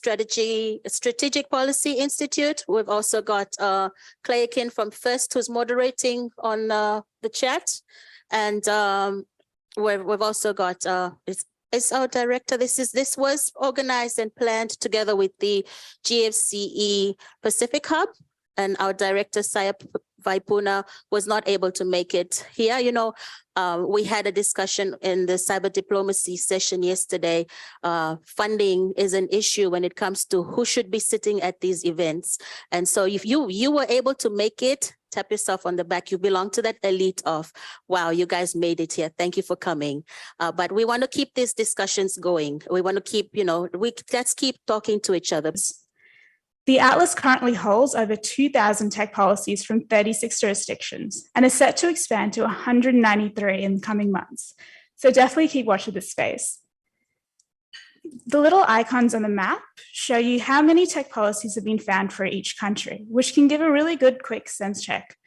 Strategic Policy Institute. We've also got Claykin from FIRST, who's moderating on the chat. And we've also got, it's our director. This was organized and planned together with the GFCE Pacific Hub. And our director, Saya Vaipuna, was not able to make it here. You know, we had a discussion in the cyber diplomacy session yesterday. Funding is an issue when it comes to who should be sitting at these events. And so if you were able to make it, tap yourself on the back. You belong to that elite of, wow, you guys made it here. Thank you for coming. But we want to keep these discussions going. We want to keep, you know, let's keep talking to each other. The Atlas currently holds over 2,000 tech policies from 36 jurisdictions and is set to expand to 193 in the coming months. So definitely keep watching this space. The little icons on the map show you how many tech policies have been found for each country, which can give a really good quick sense check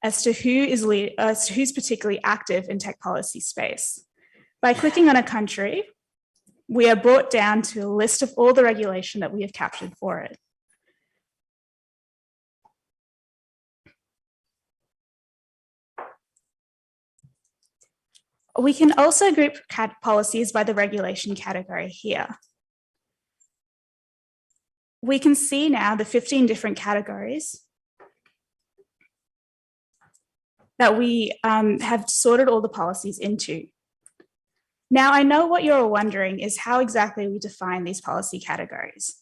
as to who's particularly active in tech policy space. By clicking on a country, we are brought down to a list of all the regulation that we have captured for it. We can also group policies by the regulation category here. We can see now the 15 different categories that we have sorted all the policies into. Now, I know what you're wondering is how exactly we define these policy categories.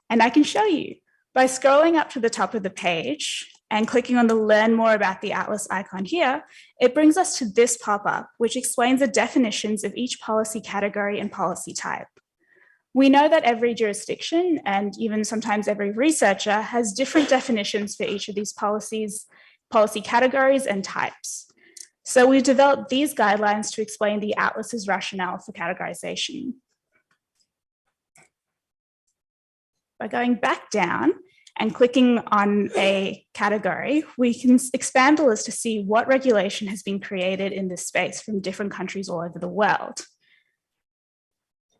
And I can show you by scrolling up to the top of the page and clicking on the Learn More About the Atlas icon here, it brings us to this pop-up, which explains the definitions of each policy category and policy type. We know that every jurisdiction and even sometimes every researcher has different definitions for each of these policies, policy categories and types. So we've developed these guidelines to explain the Atlas's rationale for categorization. By going back down and clicking on a category, we can expand the list to see what regulation has been created in this space from different countries all over the world.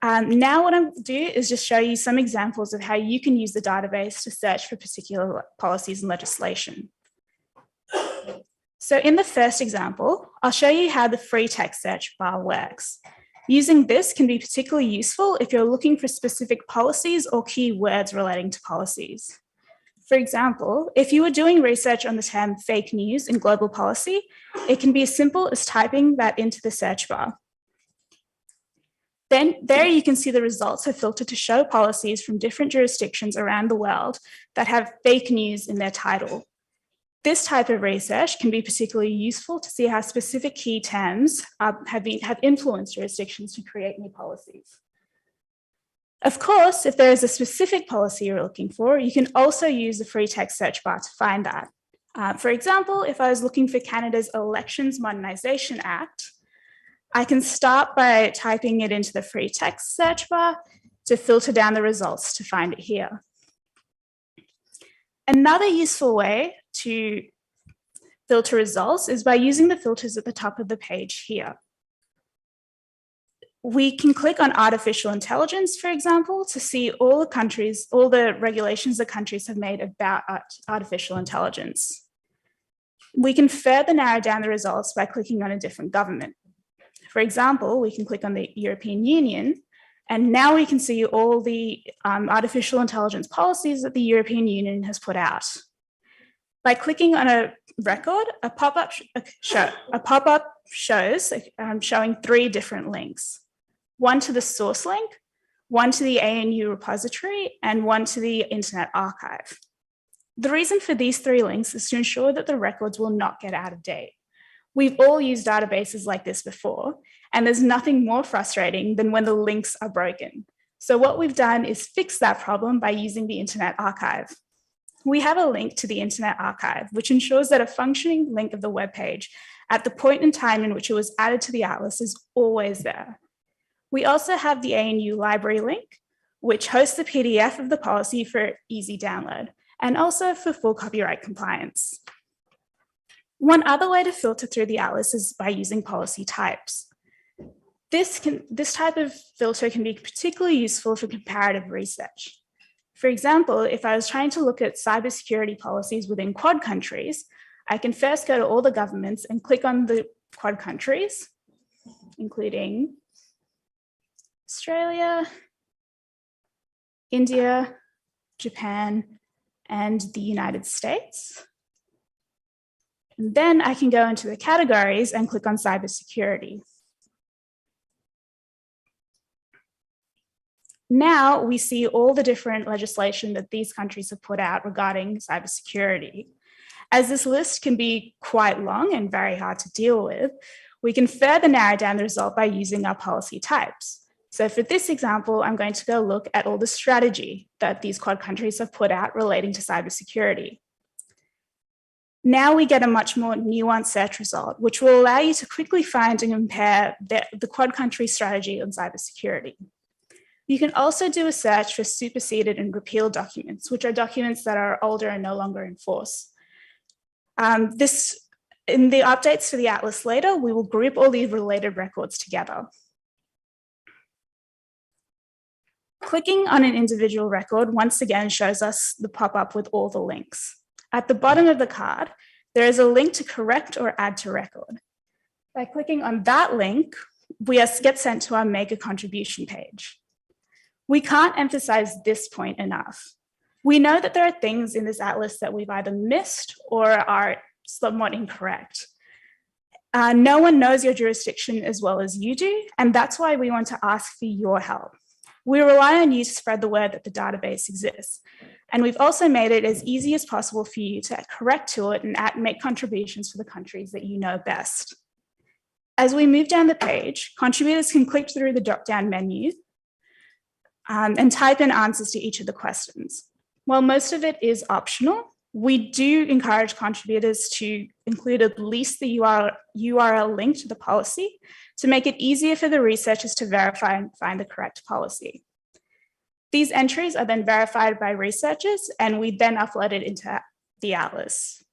Now what I'm going to do is just show you some examples of how you can use the database to search for particular policies and legislation. So in the first example, I'll show you how the free text search bar works. Using this can be particularly useful if you're looking for specific policies or keywords relating to policies. For example, if you were doing research on the term fake news in global policy, it can be as simple as typing that into the search bar. Then there you can see the results are filtered to show policies from different jurisdictions around the world that have fake news in their title. This type of research can be particularly useful to see how specific key terms have influenced jurisdictions to create new policies. Of course, if there is a specific policy you're looking for, you can also use the free text search bar to find that. For example, if I was looking for Canada's Elections Modernisation Act, I can start by typing it into the free text search bar to filter down the results to find it here. Another useful way to filter results is by using the filters at the top of the page here. We can click on artificial intelligence, for example, to see all the regulations that countries have made about artificial intelligence. We can further narrow down the results by clicking on a different government. For example, we can click on the European Union, and now we can see all the artificial intelligence policies that the European Union has put out. By clicking on a record, a pop-up shows showing 3 different links. One to the source link, one to the ANU repository, and one to the Internet Archive. The reason for these 3 links is to ensure that the records will not get out of date. We've all used databases like this before, and there's nothing more frustrating than when the links are broken. So what we've done is fix that problem by using the Internet Archive. We have a link to the Internet Archive, which ensures that a functioning link of the web page at the point in time in which it was added to the Atlas is always there. We also have the ANU library link, which hosts the PDF of the policy for easy download, and also for full copyright compliance. One other way to filter through the Atlas is by using policy types. This type of filter can be particularly useful for comparative research. For example, if I was trying to look at cybersecurity policies within Quad countries, I can first go to all the governments and click on the Quad countries, including Australia, India, Japan, and the United States. And then I can go into the categories and click on cybersecurity. Now we see all the different legislation that these countries have put out regarding cybersecurity. As this list can be quite long and very hard to deal with, we can further narrow down the result by using our policy types. So for this example, I'm going to go look at all the strategy that these Quad countries have put out relating to cybersecurity. Now we get a much more nuanced search result, which will allow you to quickly find and compare the Quad country strategy on cybersecurity. You can also do a search for superseded and repealed documents, which are documents that are older and no longer in force. In the updates to the atlas later, we will group all the related records together. Clicking on an individual record once again shows us the pop-up with all the links. At the bottom of the card, there is a link to correct or add to record. By clicking on that link, we get sent to our Make a Contribution page. We can't emphasize this point enough. We know that there are things in this atlas that we've either missed or are somewhat incorrect. No one knows your jurisdiction as well as you do, and that's why we want to ask for your help. We rely on you to spread the word that the database exists. And we've also made it as easy as possible for you to correct to it and make contributions for the countries that you know best. As we move down the page, contributors can click through the drop-down menu and type in answers to each of the questions. While most of it is optional, we do encourage contributors to include at least the URL link to the policy to make it easier for the researchers to verify and find the correct policy. These entries are then verified by researchers, and we then upload it into the atlas.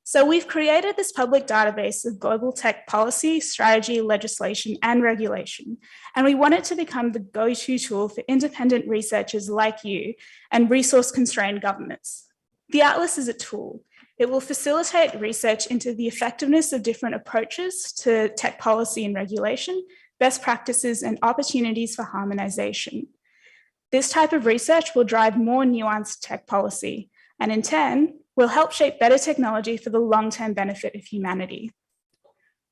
So we've created this public database of global tech policy, strategy, legislation, and regulation, and we want it to become the go-to tool for independent researchers like you and resource-constrained governments. The atlas is a tool. It will facilitate research into the effectiveness of different approaches to tech policy and regulation, best practices, and opportunities for harmonization. This type of research will drive more nuanced tech policy, and in turn, will help shape better technology for the long-term benefit of humanity.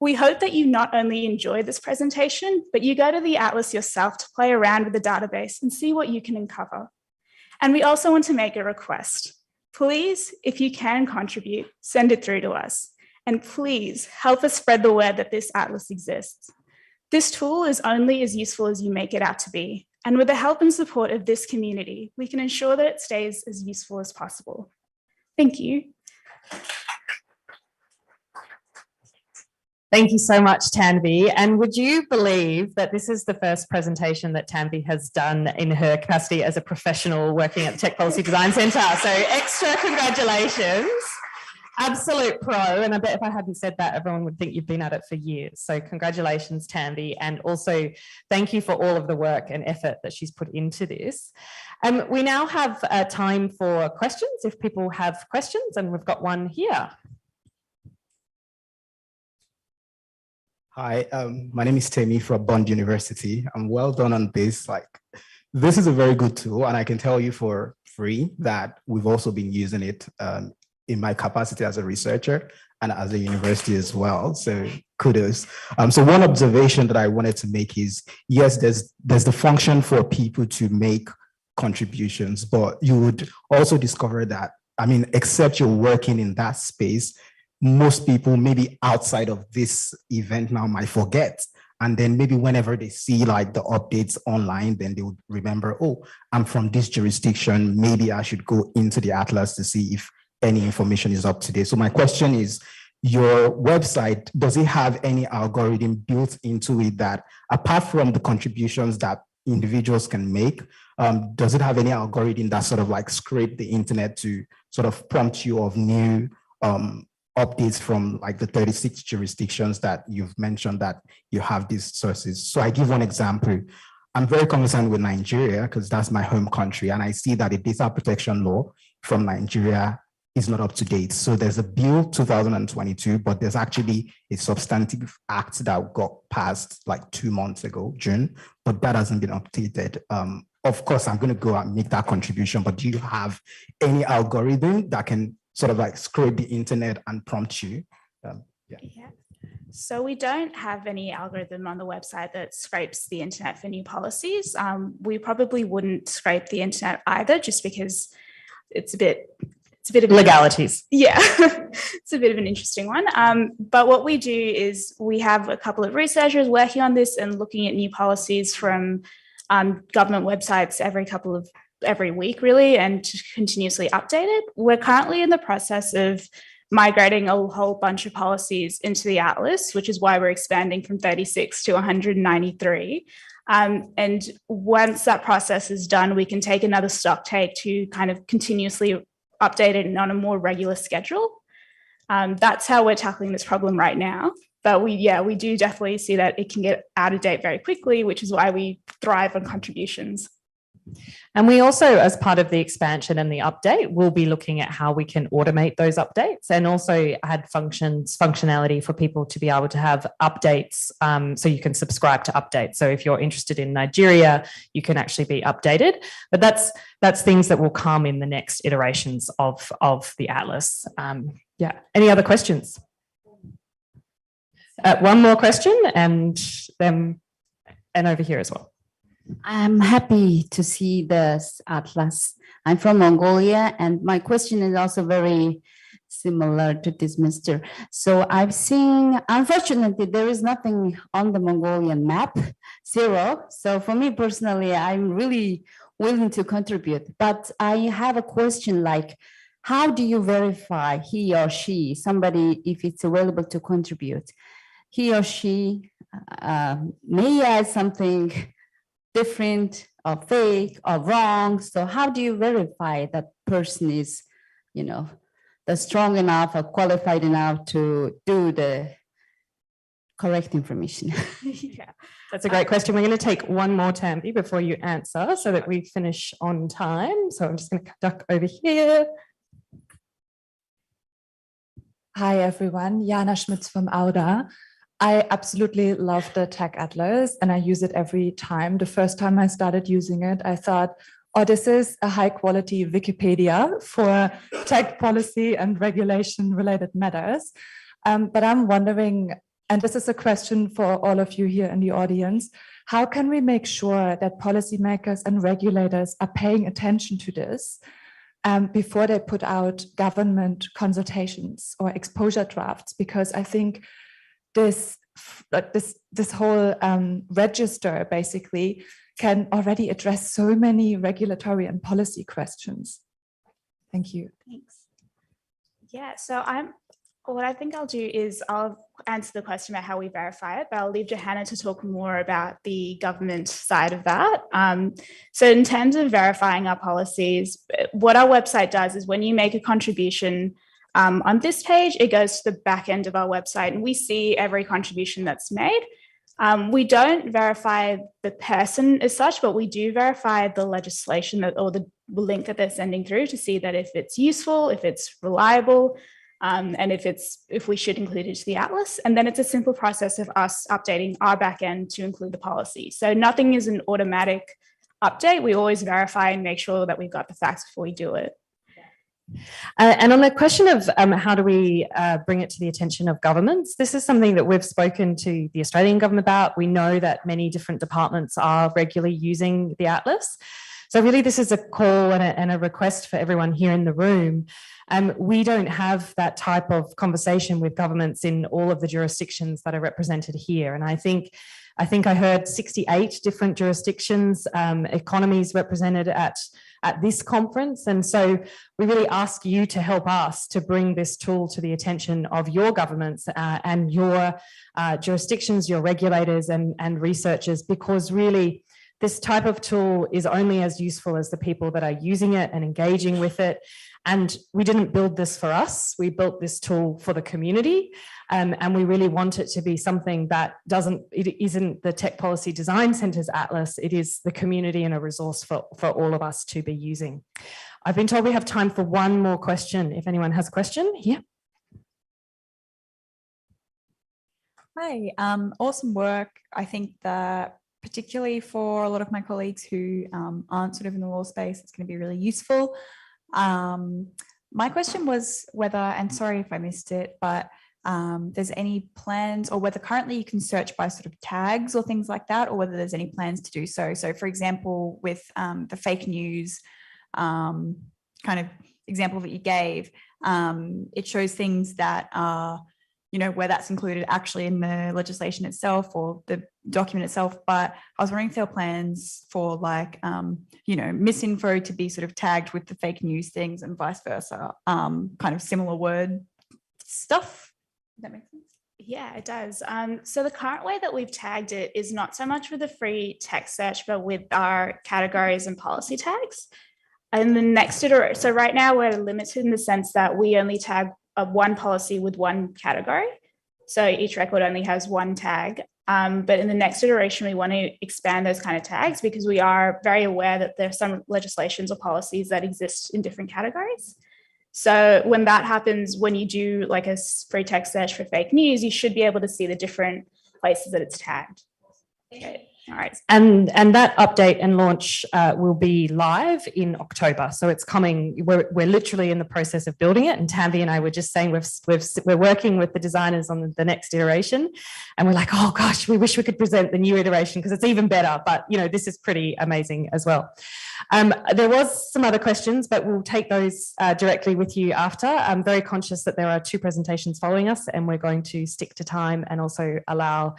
We hope that you not only enjoy this presentation, but you go to the atlas yourself to play around with the database and see what you can uncover. And we also want to make a request. Please, if you can contribute, send it through to us. And please help us spread the word that this atlas exists. This tool is only as useful as you make it out to be. And with the help and support of this community, we can ensure that it stays as useful as possible. Thank you. Thank you so much, Tanvi. And would you believe that this is the first presentation that Tanvi has done in her capacity as a professional working at the Tech Policy Design Centre? So extra congratulations. Absolute pro. And I bet if I hadn't said that, everyone would think you've been at it for years. So congratulations, Tanvi. And also thank you for all of the work and effort that she's put into this. We now have time for questions, if people have questions, and we've got one here. Hi, my name is Temi from Bond University. I'm well done on this. This is a very good tool, and I can tell you for free that we've also been using it in my capacity as a researcher and as a university as well. So kudos. So one observation that I wanted to make is, yes, there's the function for people to make contributions, but you would also discover that, I mean, except you're working in that space, most people maybe outside of this event now might forget. And then maybe whenever they see like the updates online, then they would remember, oh, I'm from this jurisdiction. Maybe I should go into the atlas to see if any information is up to date. So my question is, your website, does it have any algorithm built into it that, apart from the contributions that individuals can make, does it have any algorithm that sort of like scrape the internet to sort of prompt you of new updates from like the 36 jurisdictions that you've mentioned that you have these sources? So I give one example. I'm very concerned with Nigeria because that's my home country. And I see that the data protection law from Nigeria is not up to date. So there's a bill 2022, but there's actually a substantive act that got passed like 2 months ago, June, but that hasn't been updated. Of course, I'm going to go and make that contribution, but do you have any algorithm that can sort of like scrape the internet and prompt you? Yeah. So we don't have any algorithm on the website that scrapes the internet for new policies. We probably wouldn't scrape the internet either, just because it's a bit of Legalities. Yeah, it's a bit of an interesting one. But what we do is we have a couple of researchers working on this and looking at new policies from government websites every week, really, and continuously updated. We're currently in the process of migrating a whole bunch of policies into the Atlas, which is why we're expanding from 36 to 193. And once that process is done, we can take another stock take to kind of continuously update it on a more regular schedule. That's how we're tackling this problem right now. But we do definitely see that it can get out of date very quickly, which is why we thrive on contributions. And we also, as part of the expansion and the update, will be looking at how we can automate those updates and also add functionality for people to be able to have updates, so you can subscribe to updates. So if you're interested in Nigeria, you can actually be updated. But that's things that will come in the next iterations of the Atlas. Any other questions? One more question, and then over here as well. I'm happy to see this atlas. I'm from Mongolia, and my question is also very similar to this, Mr. So I've seen, unfortunately, there is nothing on the Mongolian map, zero. So for me personally, I'm really willing to contribute. But I have a question like, how do you verify he or she, somebody, if it's available to contribute, he or she may add something different or fake or wrong. So how do you verify that person is, strong enough or qualified enough to do the correct information? Yeah, that's a great question. We're going to take one more, Tanvi, before you answer so that we finish on time. So I'm just going to duck over here. Hi, everyone. Jana Schmitz from Auda. I absolutely love the Tech Atlas and I use it every time. The first time I started using it, I thought, oh, this is a high quality Wikipedia for tech policy and regulation related matters. But I'm wondering, and this is a question for all of you here in the audience, how can we make sure that policymakers and regulators are paying attention to this before they put out government consultations or exposure drafts? Because I think this whole register basically can already address so many regulatory and policy questions. Thank you. Thanks. Yeah, so what I think I'll do is I'll answer the question about how we verify it, but I'll leave Johanna to talk more about the government side of that. So in terms of verifying our policies, what our website does is when you make a contribution, on this page, it goes to the back end of our website and we see every contribution that's made. We don't verify the person as such, but we do verify the legislation or the link that they're sending through to see that if it's useful, if it's reliable, and if we should include it to the Atlas. And then it's a simple process of us updating our back end to include the policy. So nothing is an automatic update. We always verify and make sure that we've got the facts before we do it. And on the question of how do we bring it to the attention of governments, this is something that we've spoken to the Australian government about. We know that many different departments are regularly using the Atlas. So really this is a call and a request for everyone here in the room. We don't have that type of conversation with governments in all of the jurisdictions that are represented here. And I think I heard 68 different jurisdictions, economies represented at this conference. And so we really ask you to help us to bring this tool to the attention of your governments and your jurisdictions, your regulators and researchers, because really this type of tool is only as useful as the people that are using it and engaging with it. And we didn't build this for us. We built this tool for the community. And we really want it to be something that it isn't the Tech Policy Design Centre's atlas, it is the community and a resource for all of us to be using. I've been told we have time for one more question. If anyone has a question, here. Hi, awesome work. I think that particularly for a lot of my colleagues who aren't sort of in the law space, it's going to be really useful. My question was whether, and sorry if I missed it, but there's any plans or whether currently you can search by sort of tags or things like that, or whether there's any plans to do so. So for example, with the fake news kind of example that you gave, it shows things that are, you know, where that's included actually in the legislation itself or the document itself. But I was wondering if there are plans for like, you know, misinfo to be sort of tagged with the fake news things and vice versa, kind of similar word stuff. Does that make sense? Yeah, it does. So the current way that we've tagged it is not so much with the free text search, but with our categories and policy tags. And the next iteration, so right now we're limited in the sense that we only tag one policy with one category. So each record only has one tag. But in the next iteration, we want to expand those kind of tags because we are very aware that there are some legislations or policies that exist in different categories. So when that happens, when you do like a free text search for fake news, you should be able to see the different places that it's tagged. Okay. All right. And that update and launch will be live in October. So it's coming, we're literally in the process of building it. And Tanvi and I were just saying we're working with the designers on the next iteration. And we're like, oh gosh, we wish we could present the new iteration because it's even better. But you know, this is pretty amazing as well. There was some other questions, but we'll take those directly with you after. I'm very conscious that there are 2 presentations following us and we're going to stick to time and also allow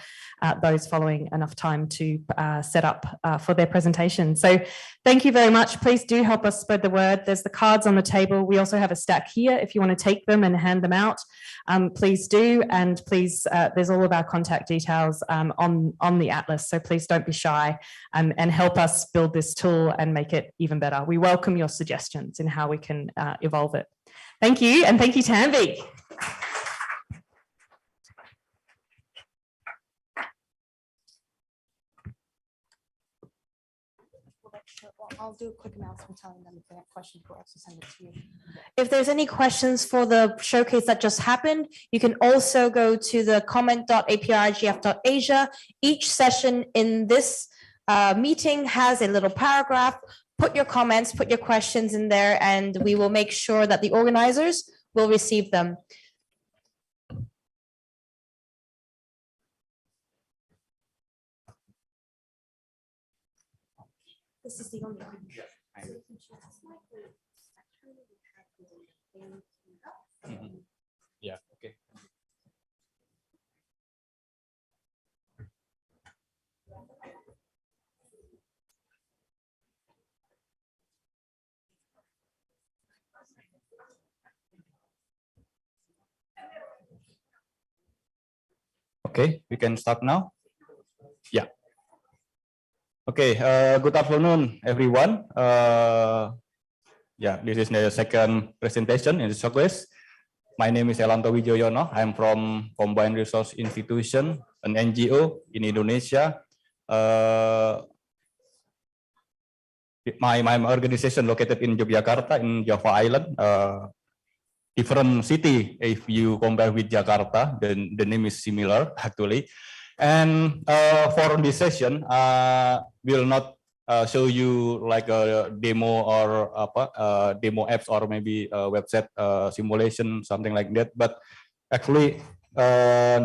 those following enough time to set up for their presentation. So thank you very much. Please do help us spread the word. There's the cards on the table. We also have a stack here. If you want to take them and hand them out, please do. And please, there's all of our contact details on the atlas. So please don't be shy and help us build this tool and make it even better. We welcome your suggestions in how we can evolve it. Thank you. And thank you, Tanvi. I'll do a quick announcement telling them if they have questions, we'll also send it to you. If there's any questions for the showcase that just happened, you can also go to the comment.aprigf.asia. Each session in this meeting has a little paragraph. Put your comments, put your questions in there, and we will make sure that the organizers will receive them. This is the only one. Yeah, okay. Okay, we can start now. Yeah. Okay, good afternoon, everyone. Yeah, this is the second presentation in the showcase. My name is Elanto Wijoyono. I'm from Combined Resource Institution, an NGO in Indonesia. My organization located in Yogyakarta in Java Island. Different city if you compare with Jakarta, the name is similar actually. And for this session, will not show you like a demo or demo apps or maybe a website simulation, something like that. But actually,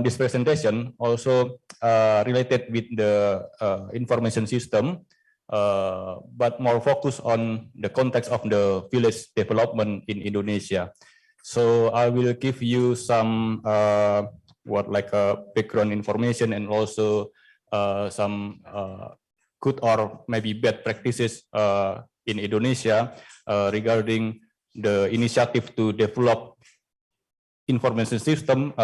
this presentation also related with the information system, but more focused on the context of the village development in Indonesia. So I will give you some background information and also some good or maybe bad practices in Indonesia regarding the initiative to develop information system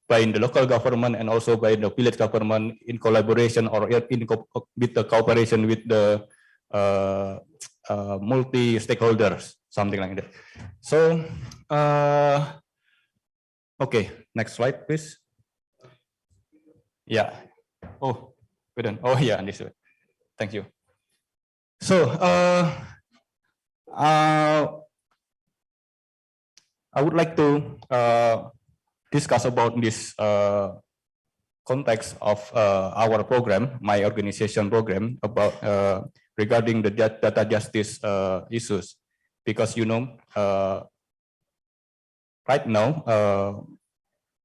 by the local government and also by the village government in collaboration or with the cooperation with the multi-stakeholders, something like that. So, okay, next slide, please. Yeah. Oh, we don't. Oh, yeah, this way. Thank you. So, I would like to discuss about this context of our program, my organization program, about regarding the data justice issues, because right now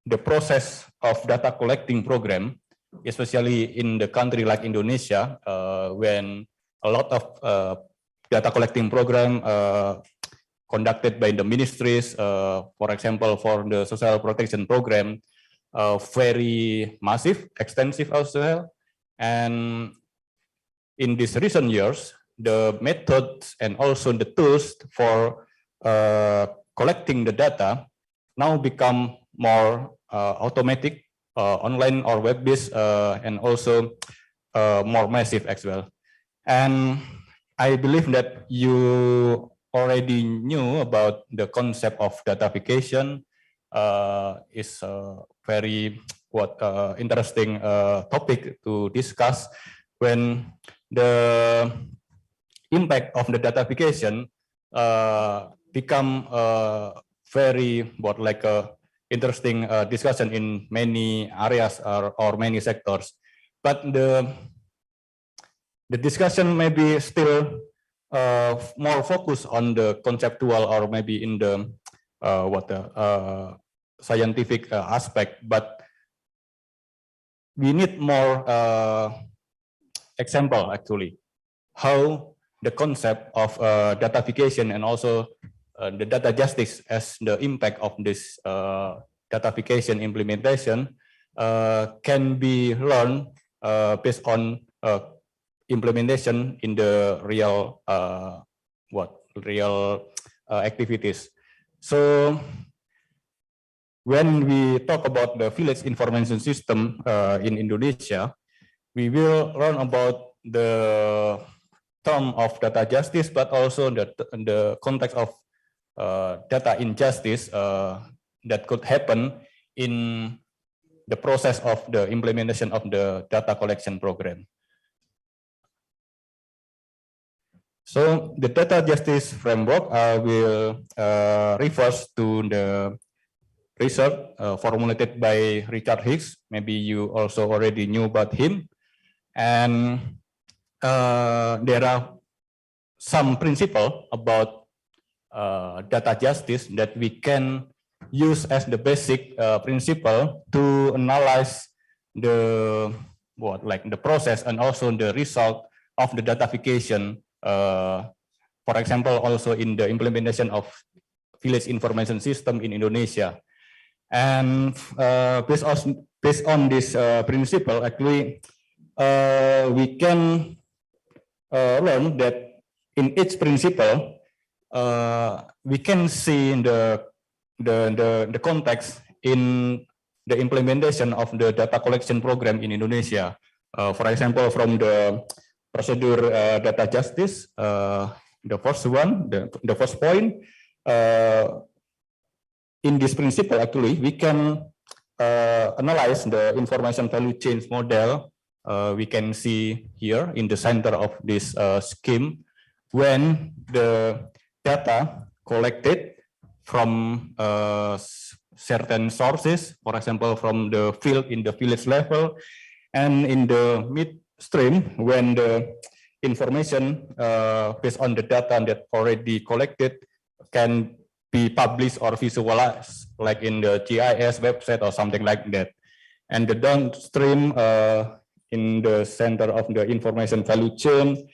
the process of data collecting program, especially in the country like Indonesia, when a lot of data collecting program conducted by the ministries, for example, for the social protection program, very massive, extensive as well. And in these recent years, the methods and also the tools for collecting the data now become more automatic, online or web-based, and also more massive as well. And I believe that you already knew about the concept of datafication. Is a very interesting topic to discuss when the impact of the datafication become very interesting discussion in many areas or many sectors. But the discussion may be still more focused on the conceptual or maybe in the scientific aspect, but we need more example actually how the concept of datafication and also the data justice as the impact of this datafication implementation can be learned based on implementation in the real activities. So when we talk about the village information system in Indonesia, we will learn about the term of data justice, but also the context of data injustice that could happen in the process of the implementation of the data collection program. So the data justice framework will refers to the research formulated by Richard Hicks. Maybe you also already knew about him. And there are some principles about data justice that we can use as the basic principle to analyze the process and also the result of the datafication. For example, also in the implementation of village information system in Indonesia. And based on this principle, actually, we can learn that in each principle, we can see the context in the implementation of the data collection program in Indonesia. For example, from the procedure data justice, the first one, the first point, in this principle, actually, we can analyze the information value chain model. We can see here in the center of this scheme when the data collected from certain sources, for example, from the field in the village level, and in the midstream when the information based on the data that already collected can be published or visualized, like in the GIS website or something like that. And the downstream in the center of the information value chain,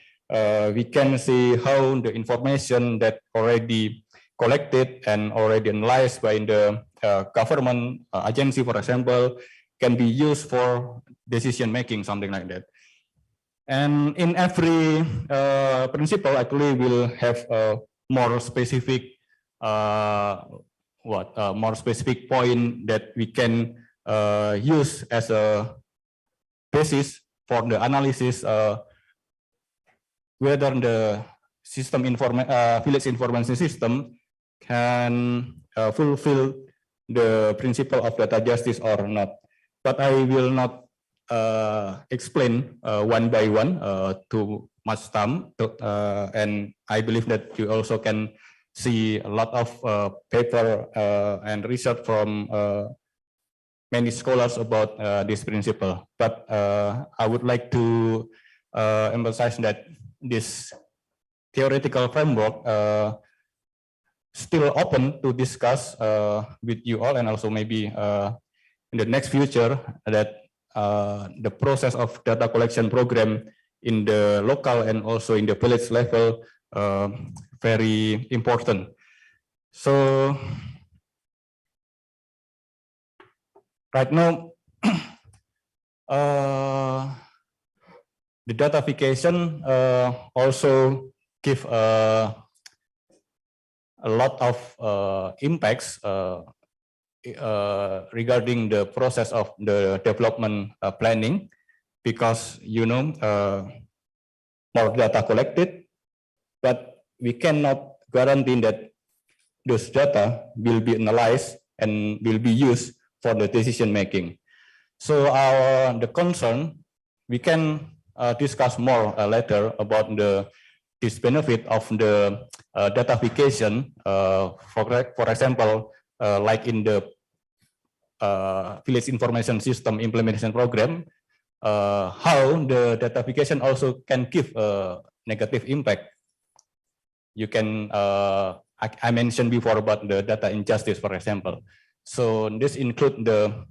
we can see how the information that already collected and already analyzed by the government agency, for example, can be used for decision making, something like that. And in every principle, actually, will have a more specific more specific point that we can used as a basis for the analysis whether the village information system can fulfill the principle of data justice or not. But I will not explain one by one too much time, and I believe that you also can see a lot of paper and research from many scholars about this principle. But I would like to emphasize that this theoretical framework still open to discuss with you all, and also maybe in the next future that the process of data collection program in the local and also in the village level very important. So right now the datafication also give a lot of impacts regarding the process of the development planning, because more data collected, but we cannot guarantee that those data will be analyzed and will be used for the decision making. So the concern, we can discuss more later about this benefit of the datafication, for example, like in the village information system implementation program, how the datafication also can give a negative impact. You can, I mentioned before about the data injustice, for example. So this include the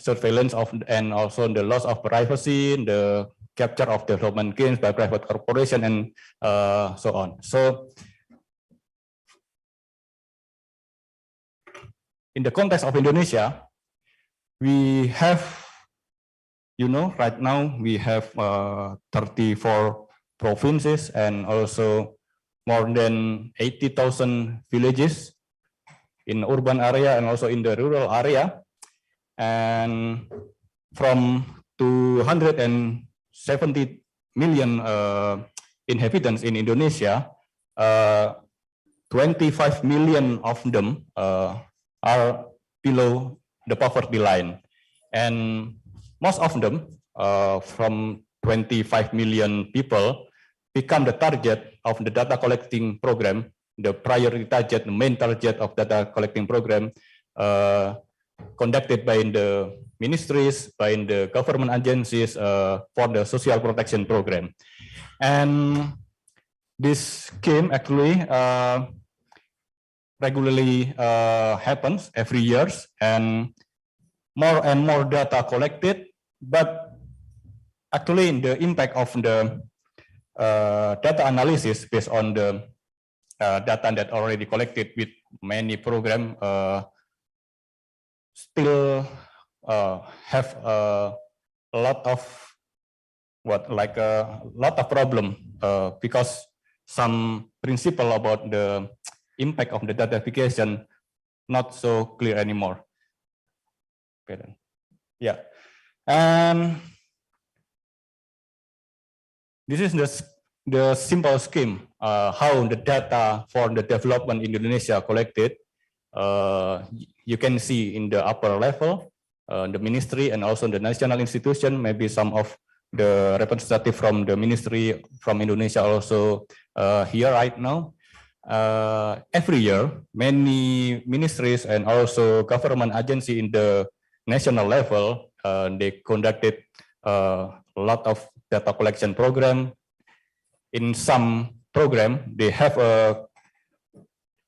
surveillance of and also the loss of privacy, the capture of development gains by private corporation, and so on. So in the context of Indonesia, we have, right now we have 34 provinces and also more than 80,000 villages in urban area and also in the rural area. And from 270 million inhabitants in Indonesia, 25 million of them are below the poverty line. And most of them, from 25 million people, become the target of the data collecting program, the priority target, the main target of data collecting program conducted by the ministries, by the government agencies for the social protection program. And this scheme actually regularly happens every year, and more data collected, but actually the impact of the data analysis based on the data that already collected with many programs still have a lot of problem because some principle about the impact of the datafication not so clear anymore. Okay, then. Yeah, and this is the simple scheme how the data for the development in Indonesia collected. You can see in the upper level, the ministry and also the national institution, maybe some of the representative from the ministry from Indonesia also here right now. Every year, many ministries and also government agency in the national level, they conducted a lot of data collection program. In some program, they have a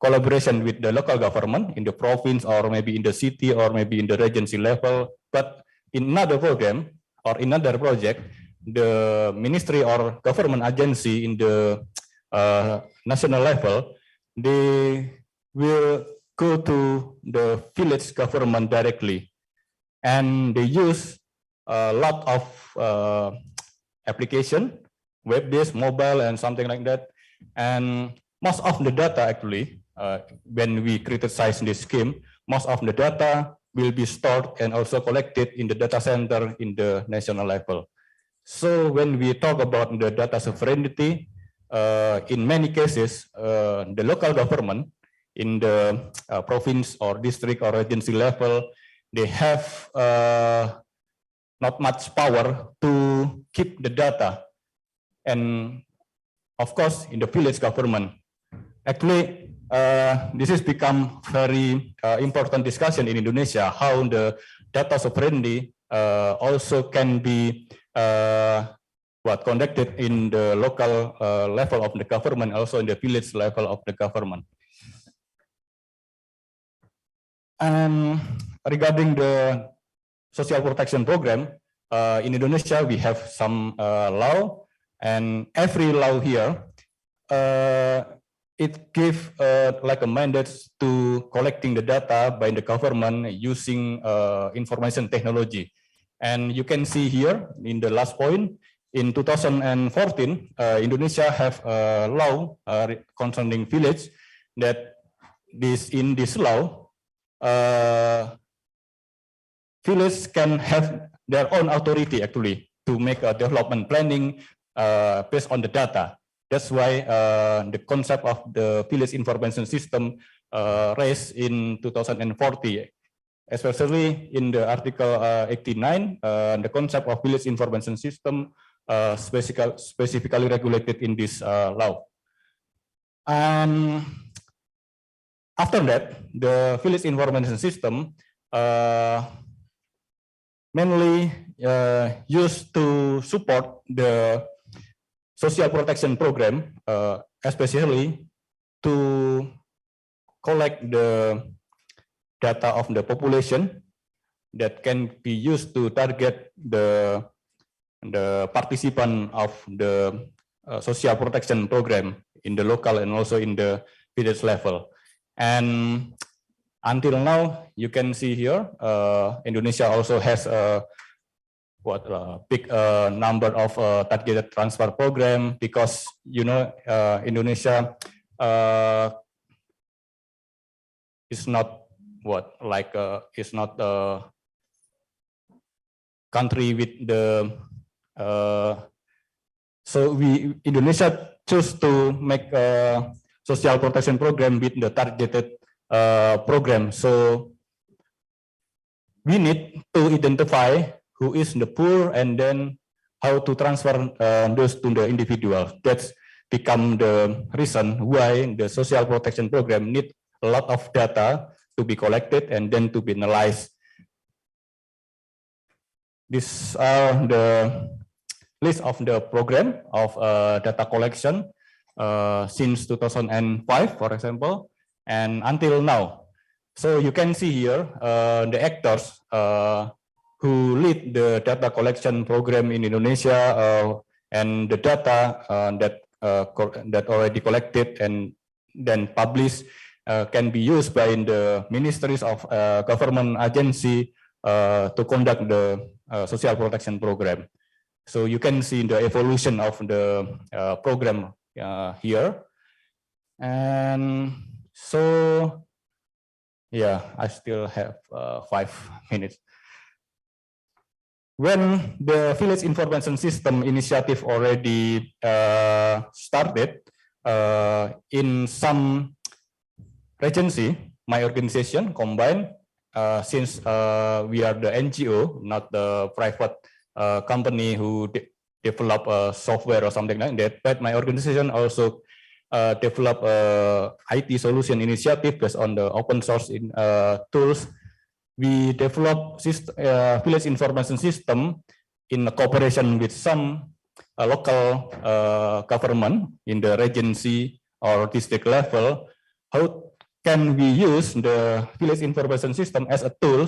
collaboration with the local government in the province or maybe in the city or maybe in the regency level. But in another program or in another project, the ministry or government agency in the national level, they will go to the village government directly, and they use a lot of application, web-based, mobile, and something like that. And most of the data actually, when we criticize this scheme, most of the data will be stored and also collected in the data center in the national level. So when we talk about the data sovereignty, in many cases, the local government in the province or district or agency level, they have not much power to keep the data. And of course, in the village government, actually, this has become very important discussion in Indonesia, how the data sovereignty also can be conducted in the local level of the government, also in the village level of the government. And regarding the social protection program, in Indonesia, we have some law, and every law here, it gives like a mandate to collecting the data by the government using information technology. And you can see here in the last point, in 2014, Indonesia have a law concerning village that in this law, village can have their own authority actually to make a development planning based on the data. That's why the concept of the village information system raised in 2040, especially in the Article 89, the concept of village information system specifically regulated in this law. And after that, the village information system mainly used to support the social protection program, especially to collect the data of the population that can be used to target the participant of the social protection program in the local and also in the village level. And until now, you can see here, Indonesia also has a big number of targeted transfer program, because Indonesia is not is not a country with the so Indonesia choose to make a social protection program with the targeted program. So we need to identify who is the poor and then how to transfer those to the individual. That's become the reason why the social protection program need a lot of data to be collected and then to be analyzed. These are the list of the program of data collection since 2005, for example, and until now. So you can see here the actors who lead the data collection program in Indonesia and the data that already collected and then published can be used by the ministries of government agency to conduct the social protection program. So you can see the evolution of the program here. And so, yeah, I still have 5 minutes. When the Village Information System initiative already started, in some regency, my organization combined, since we are the NGO, not the private company who develop software or something like that, but my organization also develop IT solution initiative based on the open source tools. We develop village information system in cooperation with some local government in the regency or district level. How can we use the village information system as a tool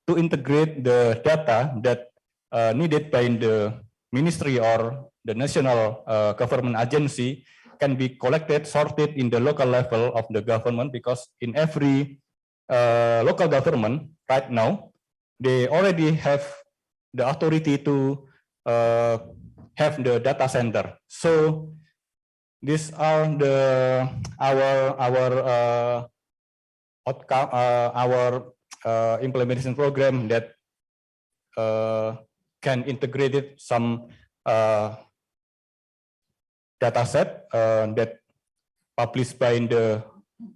to integrate the data that needed by the ministry or the national government agency can be collected, sorted in the local level of the government, because in every local government right now, they already have the authority to have the data center. So these are our outcome, our implementation program that can integrate some data set that published by the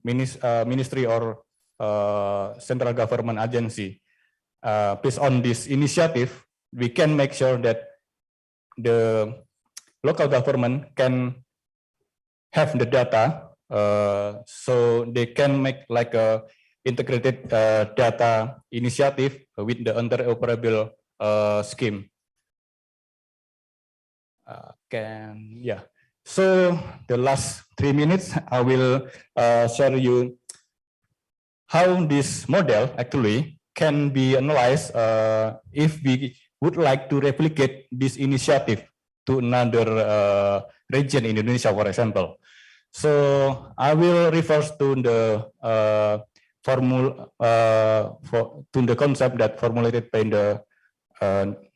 ministry or central government agency. Based on this initiative, we can make sure that the local government can have the data, so they can make like a integrated data initiative with the interoperable scheme. So the last 3 minutes, I will share you how this model actually can be analyzed if we would like to replicate this initiative to another region in Indonesia, for example. So I will refer to the concept that formulated by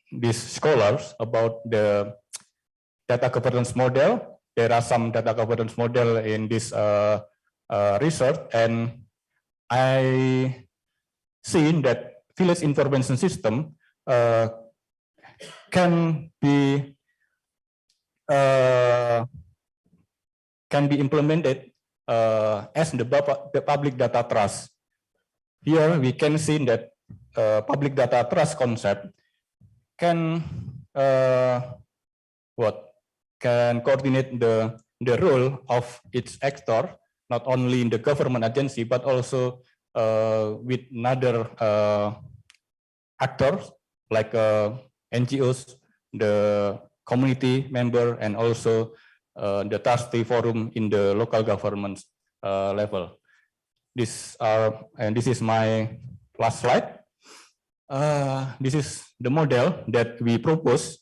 these scholars about the data governance model. There are some data governance model in this research, and I seen that village information system can be implemented as the public data trust. Here we can see that public data trust concept can coordinate the role of its actor, not only in the government agency but also with another actors like NGOs, the community member, and also the trustee forum in the local government level. This is my last slide. This is the model that we propose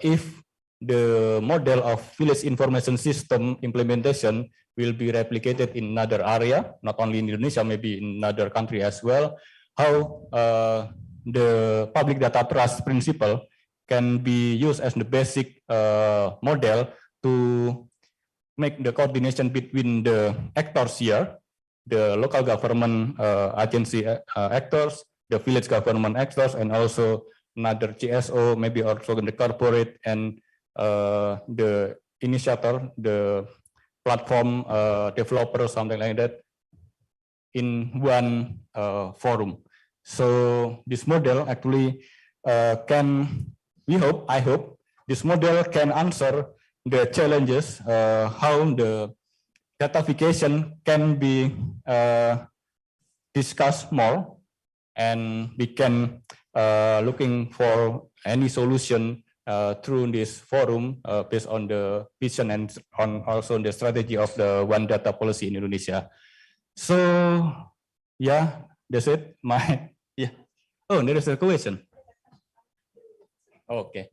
if the model of village information system implementation will be replicated in another area, not only in Indonesia, maybe in another country as well, how the public data trust principle can be used as the basic model to make the coordination between the actors here, the local government agency actors, the village government actors, and also another GSO, maybe also the corporate and the initiator, the platform developer, something like that, in one forum. So this model actually I hope this model can answer the challenges, how the datafication can be discussed more, and we can looking for any solution through this forum based on the vision and on also the strategy of the One Data policy in Indonesia. So yeah, that's it. Oh, there is a question. Okay.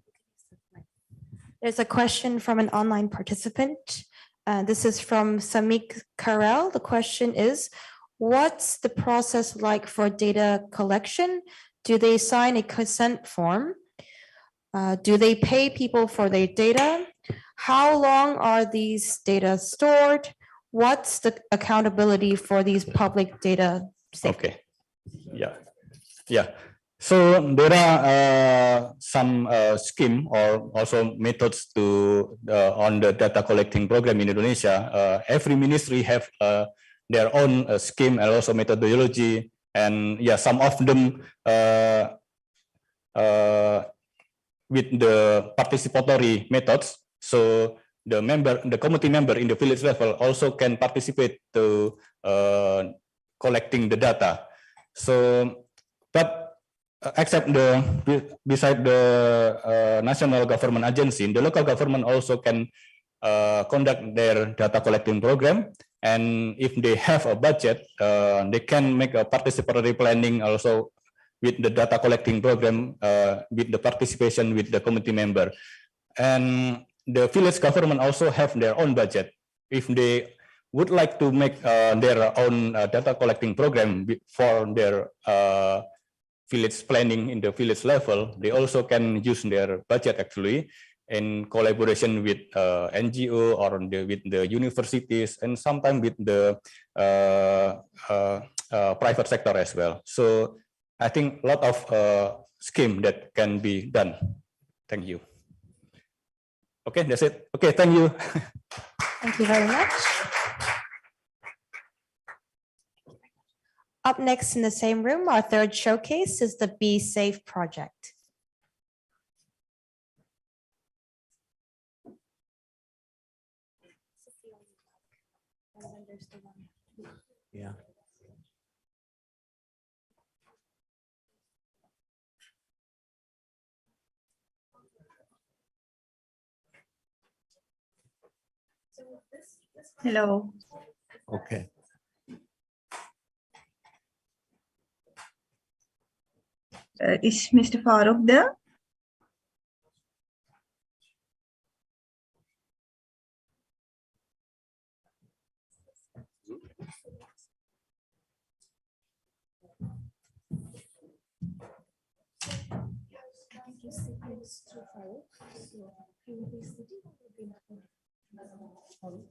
There's a question from an online participant. This is from Samik Karel. The question is, what's the process like for data collection? Do they sign a consent form? Do they pay people for their data? How long are these data stored? What's the accountability for these public data? Okay. Yeah. So there are some scheme or also methods to on the data collecting program in Indonesia. Every ministry have their own scheme and also methodology, and yeah, some of them with the participatory methods. So the committee member in the village level also can participate to collecting the data. So, but except beside the national government agency, the local government also can conduct their data collecting program. And if they have a budget, they can make a participatory planning also with the data collecting program, with the participation with the committee member. And the village government also have their own budget. If they would like to make their own data collecting program for their village planning in the village level, they also can use their budget actually in collaboration with NGO or with the universities, and sometimes with the private sector as well. So I think a lot of scheme that can be done. Thank you. Okay, that's it. Okay, thank you. Thank you very much. Up next in the same room, our third showcase is the Be Safe project. Yeah. Hello. Okay. Is Mr. Farooq there?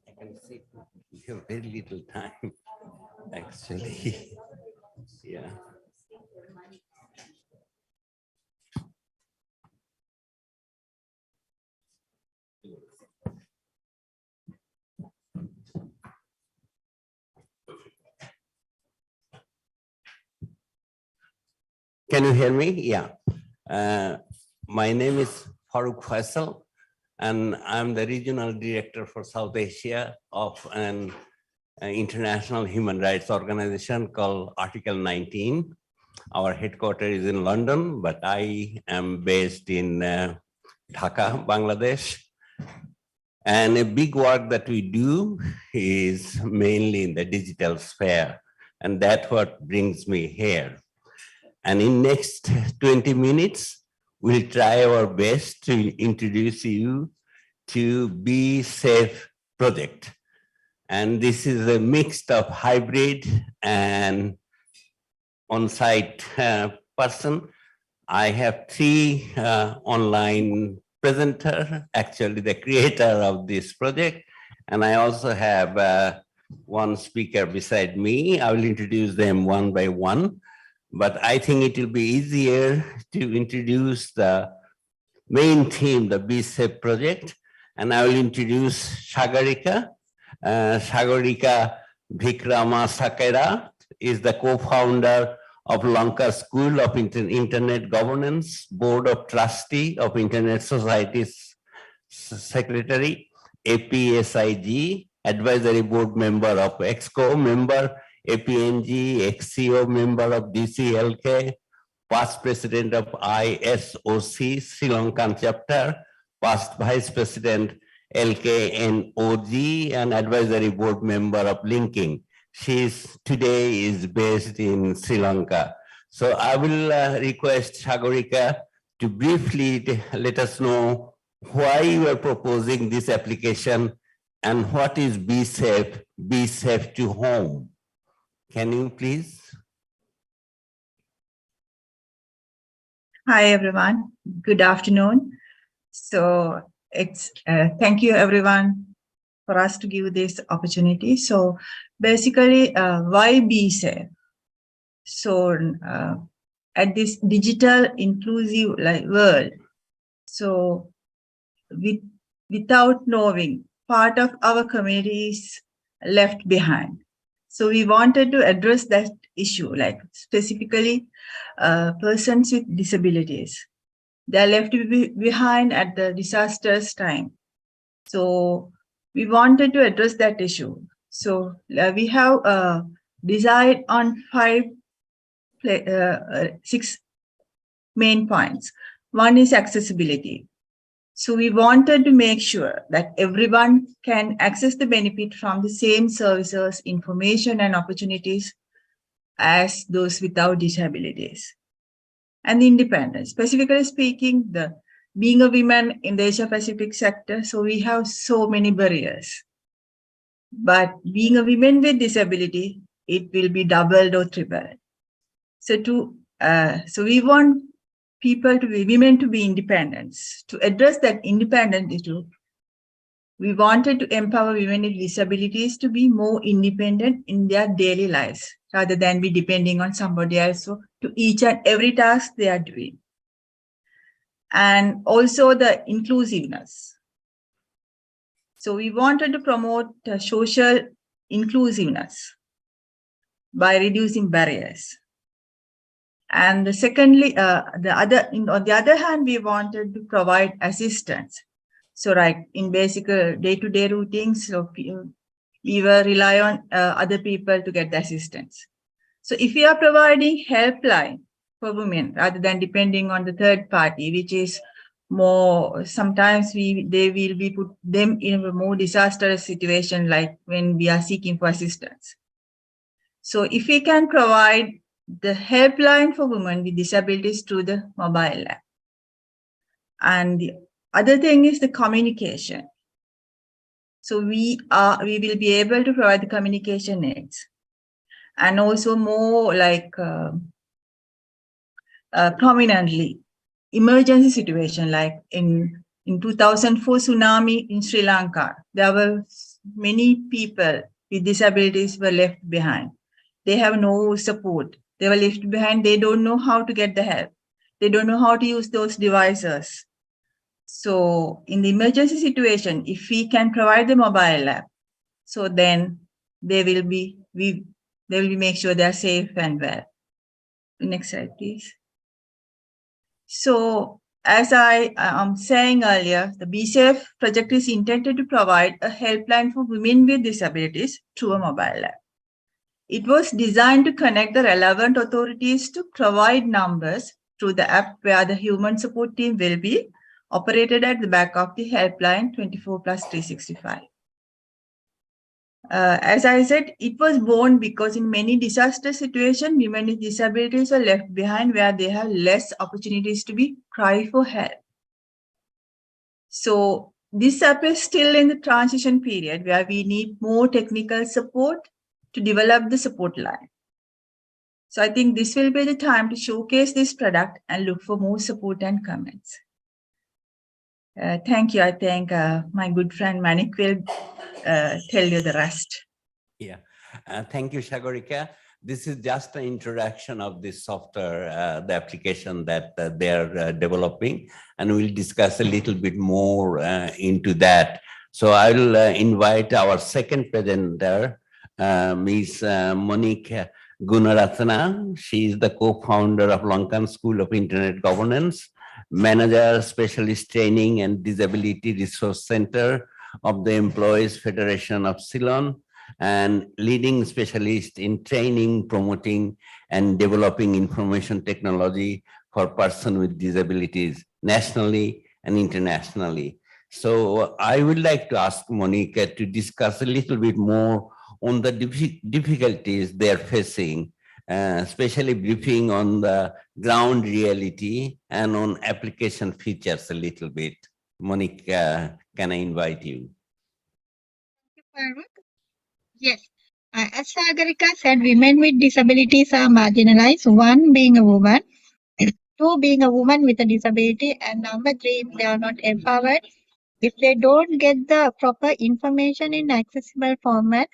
I can see you have very little time, actually. Yeah. Can you hear me? Yeah. My name is Farooq Faisal, and I'm the regional director for South Asia of an international human rights organization called Article 19. Our headquarters is in London, but I am based in Dhaka, Bangladesh. And a big work that we do is mainly in the digital sphere, and that's what brings me here. And in next 20 minutes, we'll try our best to introduce you to Be Safe project. And this is a mix of hybrid and on-site person. I have three online presenters, actually the creator of this project. And I also have one speaker beside me. I will introduce them one by one. But I think it will be easier to introduce the main theme, the Be Safe project. And I will introduce Sagarika. Sagarika Wickramasekea is the co-founder of Lanka School of Internet Governance, Board of Trustee of Internet Society's Secretary, APSIG, Advisory Board Member of EXCO, member APNG, XCO member of DCLK, past president of ISOC, Sri Lankan chapter, past vice president LKNOG, and advisory board member of Linking. Today is based in Sri Lanka. So I will request Sagarika to briefly let us know why you are proposing this application and what is Be Safe to Home. Can you please? Hi, everyone. Good afternoon. So it's thank you, everyone, for us to give this opportunity. So basically, why Be Safe? So at this digital inclusive world, so without knowing, part of our community is left behind. So we wanted to address that issue, like specifically persons with disabilities. They are left behind at the disastrous time. So we wanted to address that issue. So we have decided on 6 main points. One is accessibility. So we wanted to make sure that everyone can access the benefit from the same services, information, and opportunities as those without disabilities. And the independence, specifically speaking, being a woman in the Asia Pacific sector, so we have so many barriers. But being a woman with disability, it will be doubled or tripled. So we want women to be independent. To address that independent issue, We wanted to empower women with disabilities to be more independent in their daily lives rather than be depending on somebody else to each and every task they are doing. And also the inclusiveness. So we wanted to promote social inclusiveness by reducing barriers. And secondly, on the other hand, we wanted to provide assistance. So in basic day-to-day routines, so we were rely on other people to get the assistance. So if we are providing helpline for women rather than depending on the third party, which is more, sometimes they will be put them in a more disastrous situation, like when we are seeking for assistance. So if we can provide the helpline for women with disabilities through the mobile app. And the other thing is the communication. So we will be able to provide the communication aids, and also more like prominently emergency situation, like in 2004 tsunami in Sri Lanka, there were many people with disabilities were left behind. They have no support. They were left behind. They don't know how to get the help. They don't know how to use those devices. So in the emergency situation, if we can provide the mobile app, so then they will be make sure they are safe and well. Next slide, please. So as I am saying earlier, the BSAFE project is intended to provide a helpline for women with disabilities through a mobile app. It was designed to connect the relevant authorities to provide numbers through the app, where the human support team will be operated at the back of the helpline 24/365. As I said, it was born because in many disaster situations, women with disabilities are left behind, where they have less opportunities to cry for help. So this app is still in the transition period, where we need more technical support to develop the support line. So I think this will be the time to showcase this product and look for more support and comments. Thank you. I think my good friend Maniq will tell you the rest. Yeah, thank you, Sagarika. This is just an introduction of this software, the application that they're developing, and we'll discuss a little bit more into that. So I'll invite our second presenter, Ms. Maniq Gunarathna. She is the co-founder of Lankan School of Internet Governance, manager, specialist training and disability resource center of the Employees Federation of Ceylon, and leading specialist in training, promoting, and developing information technology for persons with disabilities nationally and internationally. So I would like to ask Monica to discuss a little bit more on the difficulties they're facing, especially briefing on the ground reality and on application features a little bit. Monica, can I invite you? Thank you, yes. As Sagarika said, women with disabilities are marginalized. One, being a woman. Two, being a woman with a disability. And number three, they are not empowered. If they don't get the proper information in accessible format,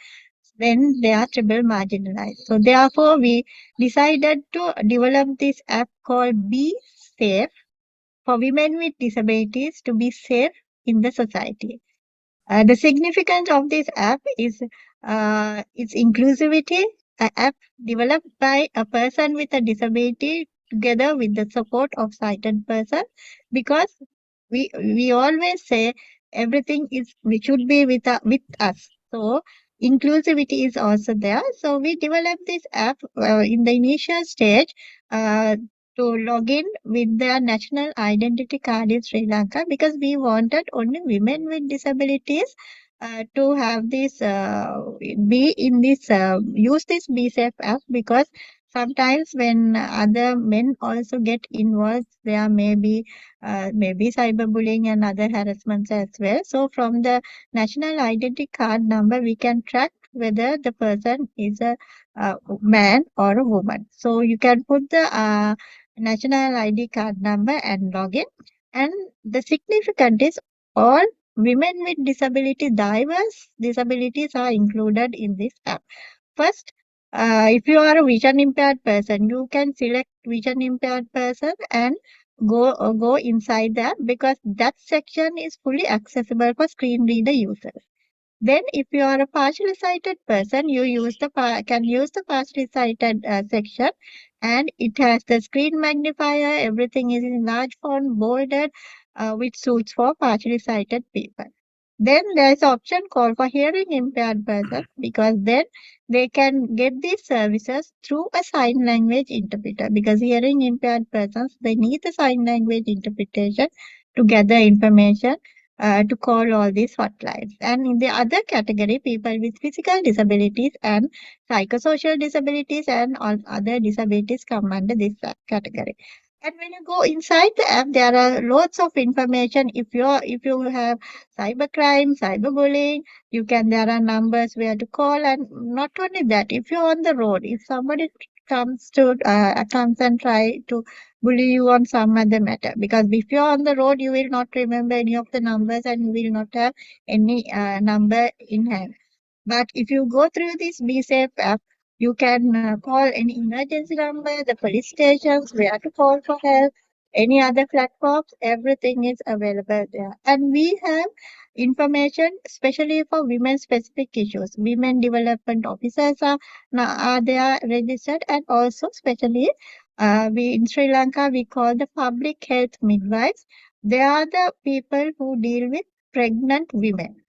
then they are triple marginalized. So therefore, we decided to develop this app called Be Safe for women with disabilities to be safe in the society. The significance of this app is its inclusivity, an app developed by a person with a disability together with the support of sighted person, because we always say everything should be with us. So inclusivity is also there. So we developed this app in the initial stage to log in with their national identity card in Sri Lanka, because we wanted only women with disabilities to have this be in this use this Be Safe app, because sometimes when other men also get involved, there may be cyberbullying and other harassments as well. So from the national identity card number, we can track whether the person is a man or a woman. So you can put the national ID card number and log in. And the significant is all women with disability, diverse disabilities are included in this app. First, if you are a vision impaired person, you can select vision impaired person and go inside that, because that section is fully accessible for screen reader users. Then, if you are a partially sighted person, you can use the partially sighted section, and it has the screen magnifier. Everything is in large font, bolded, which suits for partially sighted people. Then there is option called for hearing impaired person, because then they can get these services through a sign language interpreter, because hearing impaired persons, they need the sign language interpretation to gather information to call all these hotlines. And in the other category, people with physical disabilities and psychosocial disabilities and all other disabilities come under this category. And when you go inside the app, there are lots of information. If you have cybercrime, cyberbullying, there are numbers where to call. And not only that, if you're on the road, if somebody comes and try to bully you on some other matter, because if you're on the road, you will not remember any of the numbers and you will not have any number in hand. But if you go through this Be Safe app, you can call any emergency number, the police stations, where to call for help, any other platforms, everything is available there. And we have information especially for women specific issues. Women development officers are there registered, and also especially we in Sri Lanka, we call the public health midwives. They are the people who deal with pregnant women.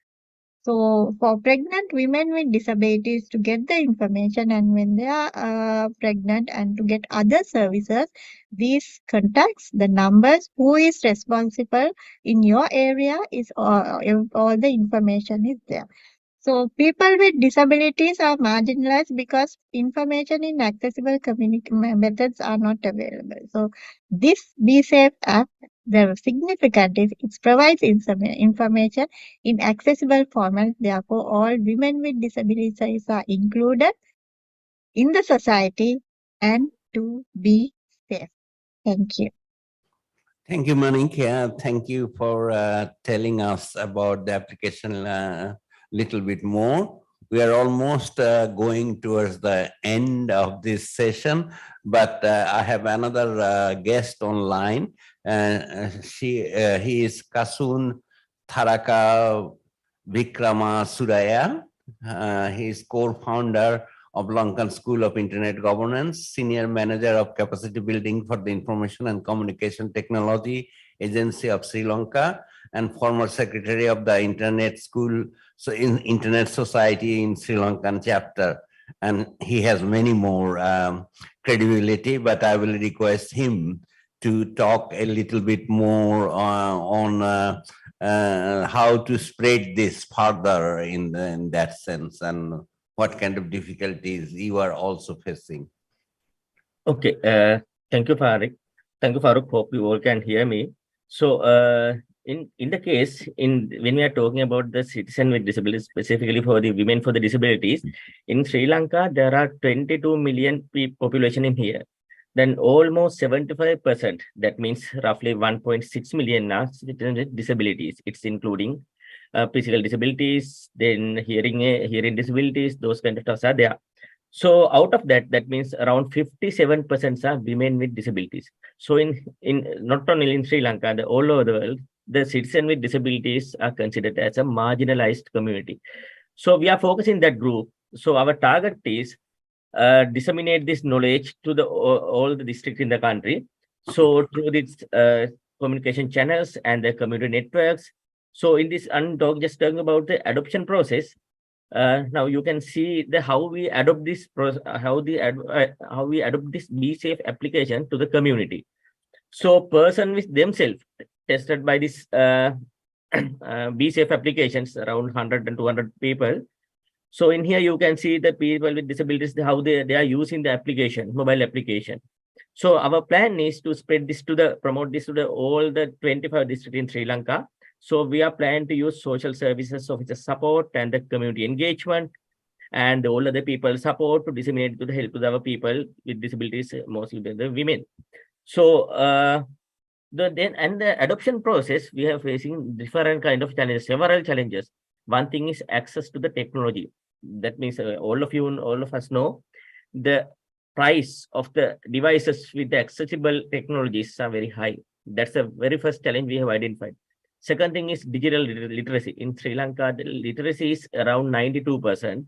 So for pregnant women with disabilities, to get the information and when they are pregnant and to get other services, these contacts, the numbers, who is responsible in your area, is all the information is there. So people with disabilities are marginalized because information in accessible methods are not available. So this Be Safe app, the significant is it provides information in accessible format. Therefore, all women with disabilities are included in the society and to be safe. Thank you. Thank you, Maniq. Thank you for telling us about the application a little bit more. We are almost going towards the end of this session, but I have another guest online. He is Kasun Tharaka Wickramasekea. He is co-founder of Lankan School of Internet Governance, Senior Manager of Capacity Building for the Information and Communication Technology Agency of Sri Lanka, and former Secretary of the Internet School, so in Internet Society in Sri Lankan chapter. And he has many more credibility, but I will request him to talk a little bit more on how to spread this further in that sense, and what kind of difficulties you are also facing. Okay, thank you, Farik. Thank you, Farooq. Hope you all can hear me. So, in the case, when we are talking about the citizen with disabilities, specifically for the women for the disabilities, in Sri Lanka, there are 22 million population in here. Then almost 75%, that means roughly 1.6 million are citizens with disabilities. It's including physical disabilities, then hearing disabilities, those kind of stuff are there. So out of that, that means around 57% are women with disabilities. So in not only in Sri Lanka, all over the world, the citizen with disabilities are considered as a marginalized community. So we are focusing that group. So our target is disseminate this knowledge to all the districts in the country. So through these communication channels and the community networks. So in this, I'm just talking about the adoption process. Now you can see how we adopt this how we adopt this Be Safe application to the community. So person with themselves tested by this Be Safe applications, around 100 and 200 people. So in here you can see the people with disabilities, how they are using the application, mobile application. So our plan is to spread this to promote this to all the 25 districts in Sri Lanka. So we are planning to use social services officer support and the community engagement and all other people support to disseminate to the help to our people with disabilities, mostly the women. So the adoption process, we are facing different kind of challenges, several challenges. One thing is access to the technology. That means all of us know the price of the devices with the accessible technologies are very high. That's the very first challenge we have identified. Second thing is digital literacy. In Sri Lanka, the literacy is around 92%,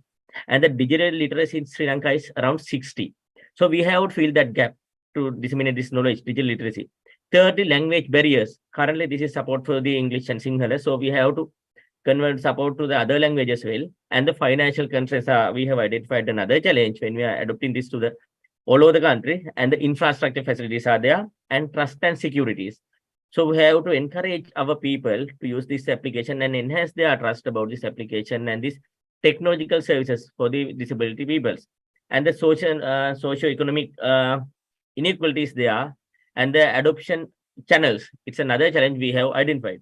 and the digital literacy in Sri Lanka is around 60. So we have to fill that gap to disseminate this knowledge, digital literacy. Thirdly, language barriers. Currently, this is support for the English and Sinhala. So we have to convert support to the other languages as well. And the financial constraints are, we have identified another challenge when we are adopting this to the all over the country, and the infrastructure facilities are there, and trust and securities. So we have to encourage our people to use this application and enhance their trust about this application and these technological services for the disability peoples. And the socio-economic inequalities there, and the adoption channels. It's another challenge we have identified.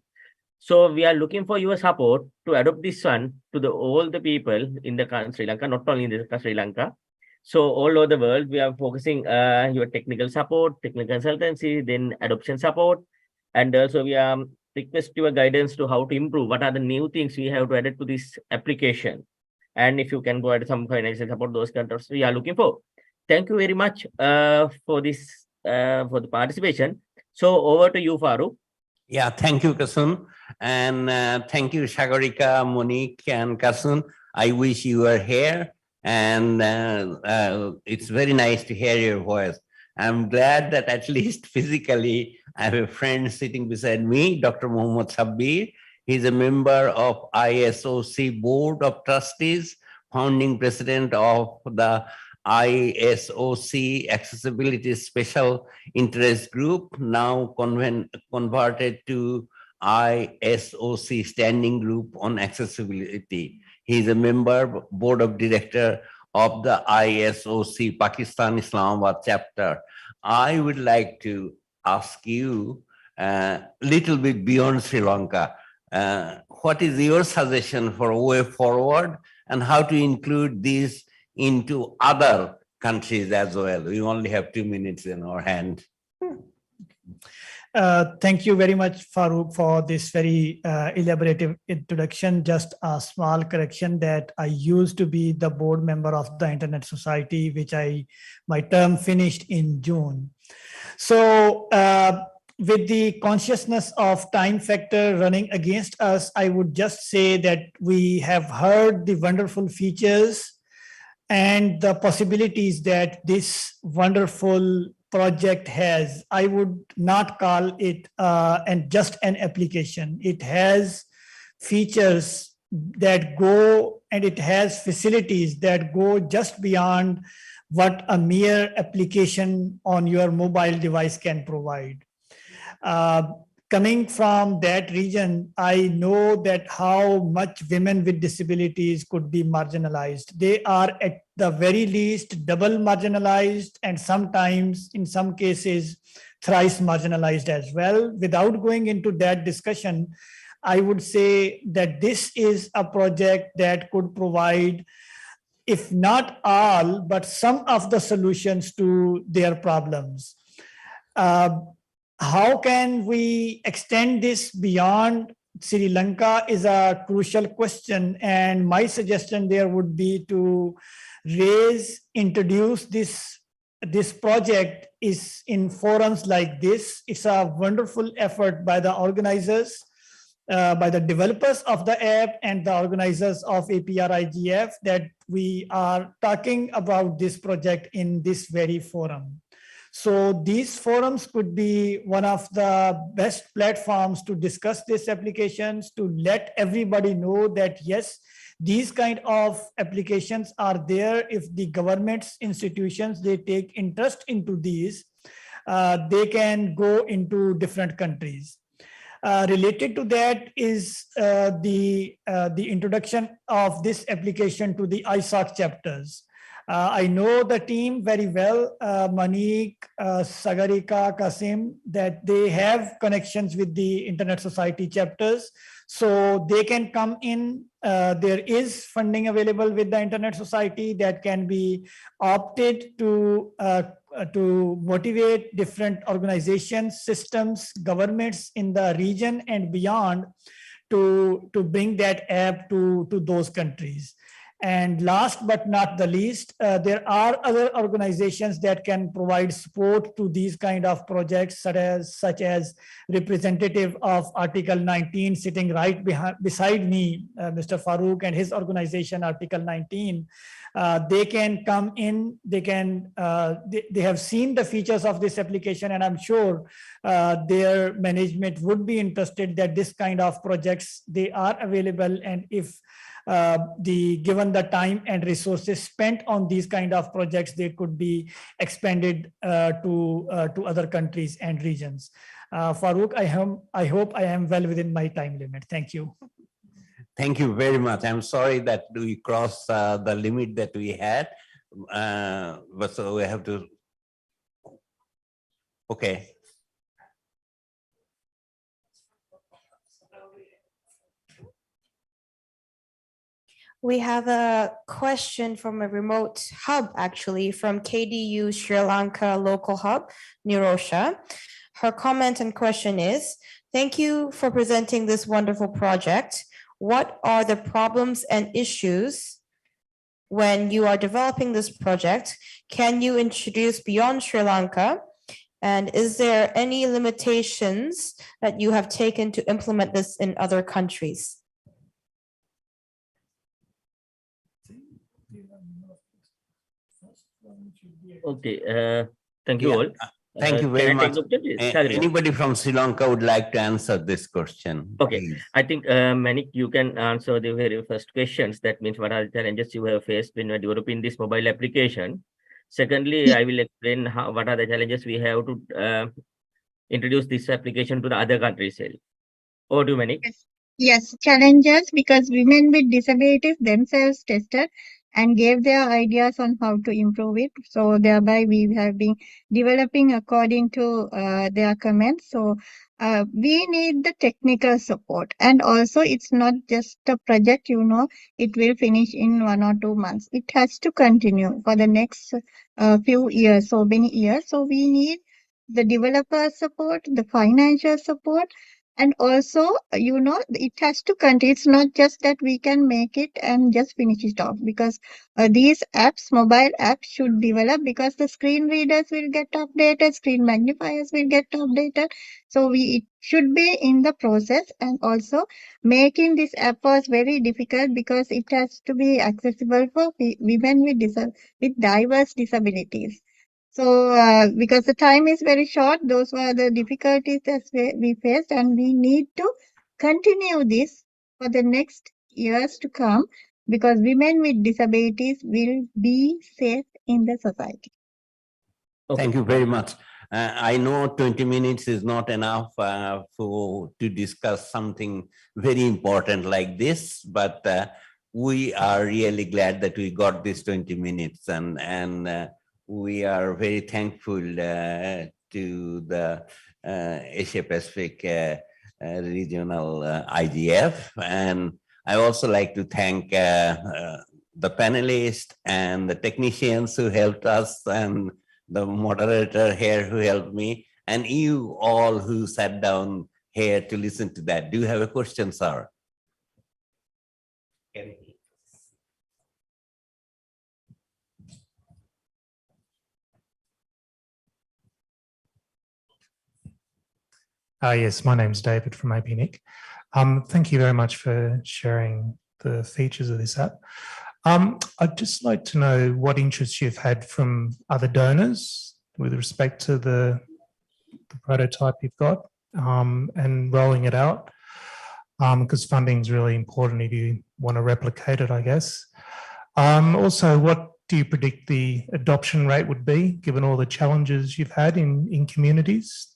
So we are looking for your support to adopt this one to all the people in the Sri Lanka, not only in the Sri Lanka. So all over the world, we are focusing your technical support, technical consultancy, then adoption support. And also we are request your guidance to how to improve. What are the new things we have to add to this application? And if you can go add some financial support, those countries we are looking for. Thank you very much for this, for the participation. So over to you, Farooq. Yeah, thank you, Kasun. And thank you, Sagarika, Maniq, and Kasun. I wish you were here. And it's very nice to hear your voice. I'm glad that at least physically, I have a friend sitting beside me, Dr. Mohammad Sabbir. He's a member of ISOC Board of Trustees, founding president of the ISOC Accessibility Special Interest Group, now converted to ISOC Standing Group on Accessibility. He's a member, board of director of the ISOC Pakistan Islamabad chapter. I would like to ask you a little bit beyond Sri Lanka. What is your suggestion for a way forward, and how to include these into other countries as well? We only have 2 minutes in our hand. Thank you very much, Farooq, for this very elaborative introduction. Just a small correction that I used to be the board member of the Internet Society, which my term finished in June. So with the consciousness of time factor running against us, I would just say that we have heard the wonderful features and the possibilities that this wonderful project has. I would not call it just an application. It has features that go, and it has facilities that go just beyond what a mere application on your mobile device can provide. Coming from that region, I know that how much women with disabilities could be marginalized. They are at the very least double marginalized, and sometimes in some cases thrice marginalized as well. Without going into that discussion, I would say that this is a project that could provide, if not all, but some of the solutions to their problems. How can we extend this beyond Sri Lanka is a crucial question. And my suggestion there would be to introduce this project is in forums like this. It's a wonderful effort by the organizers, by the developers of the app and the organizers of APrIGF, that we are talking about this project in this very forum. So these forums could be one of the best platforms to discuss these applications, to let everybody know that yes, these kind of applications are there. If the government's institutions, they take interest into these, they can go into different countries. Related to that is the introduction of this application to the ISOC chapters. I know the team very well, Maniq, Sagarika, Kasim, that they have connections with the Internet Society chapters, so they can come in. There is funding available with the Internet Society that can be opted to to motivate different organizations, systems, governments in the region and beyond to bring that app to those countries. And last but not the least, there are other organizations that can provide support to these kind of projects, such as representative of Article 19 sitting right beside me, Mr. Farooq and his organization, Article 19. They can come in, they have seen the features of this application, and I'm sure their management would be interested that this kind of projects, they are available, and if given the time and resources spent on these kind of projects, they could be expanded to other countries and regions. Farooq, I hope I am well within my time limit. Thank you. Thank you very much. I'm sorry that we crossed the limit that we had, but so we have to. Okay. We have a question from a remote hub, actually, from KDU Sri Lanka local hub, Nirosha. Her comment and question is, thank you for presenting this wonderful project. What are the problems and issues when you are developing this project? Can you introduce beyond Sri Lanka? And is there any limitations that you have taken to implement this in other countries? Okay, thank you all. Thank you very much. Sagarika. Anybody from Sri Lanka would like to answer this question? Okay, please. I think Maniq, you can answer the very first questions. That means what are the challenges you have faced when you are developing this mobile application? Secondly, I will explain what are the challenges we have to introduce this application to the other countries. Over to you, Maniq. Yes, challenges because women with disabilities themselves tested and gave their ideas on how to improve it. So thereby we have been developing according to their comments. So we need the technical support, and also it's not just a project, it will finish in 1 or 2 months. It has to continue for the next few years, so many years. So we need the developer support, the financial support, and also, it has to continue. It's not just that we can make it and just finish it off, because these apps, mobile apps, should develop, because the screen readers will get updated, screen magnifiers will get updated. So it should be in the process. And also making this app was very difficult because it has to be accessible for women with diverse disabilities. So because the time is very short, those were the difficulties that we faced, and we need to continue this for the next years to come, because women with disabilities will be safe in the society. Okay. Thank you very much. I know 20 minutes is not enough to discuss something very important like this, but we are really glad that we got this 20 minutes, and we are very thankful to the Asia Pacific Regional IGF. And I also like to thank the panelists and the technicians who helped us, and the moderator here who helped me, and you all who sat down here to listen to that. Do you have a question, sir? Yes, my name's David from APrIGF. Thank you very much for sharing the features of this app. I'd just like to know what interest you've had from other donors with respect to the prototype you've got and rolling it out, because funding is really important if you want to replicate it, I guess. Also, what do you predict the adoption rate would be, given all the challenges you've had in communities?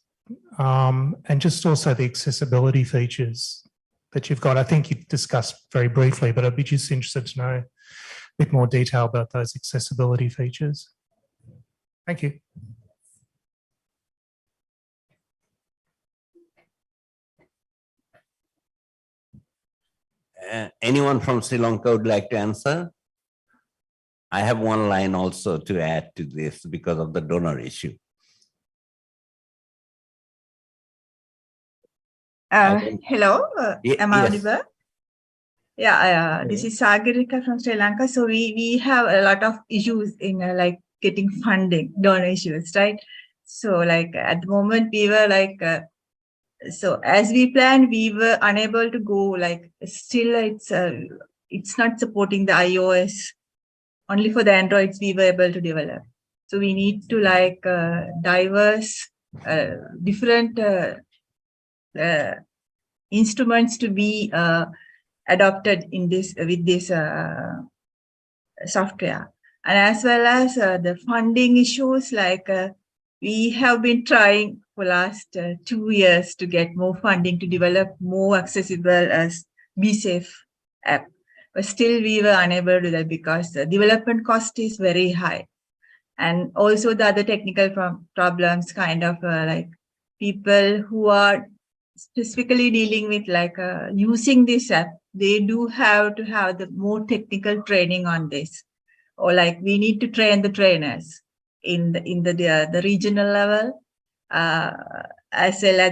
And just also the accessibility features that you've got. I think you discussed very briefly, but I'd be just interested to know a bit more detail about those accessibility features. Thank you. Anyone from Sri Lanka would like to answer? I have one line also to add to this because of the donor issue. Hello, am I yes. audible? Yeah, this is Sagarika from Sri Lanka. So we have a lot of issues in like getting funding, donor issues, right? So like at the moment we were like, so as we planned, we were unable to go. Like still, it's not supporting the iOS. Only for the Androids we were able to develop. So we need to like diverse, different instruments to be adopted in this with this software, and as well as the funding issues. Like we have been trying for last 2 years to get more funding to develop more accessible as Be Safe app, but still we were unable to do that because the development cost is very high, and also the other technical problems, kind of like people who are specifically dealing with like using this app, they do have to have the more technical training on this, or like we need to train the trainers in the regional level, as well as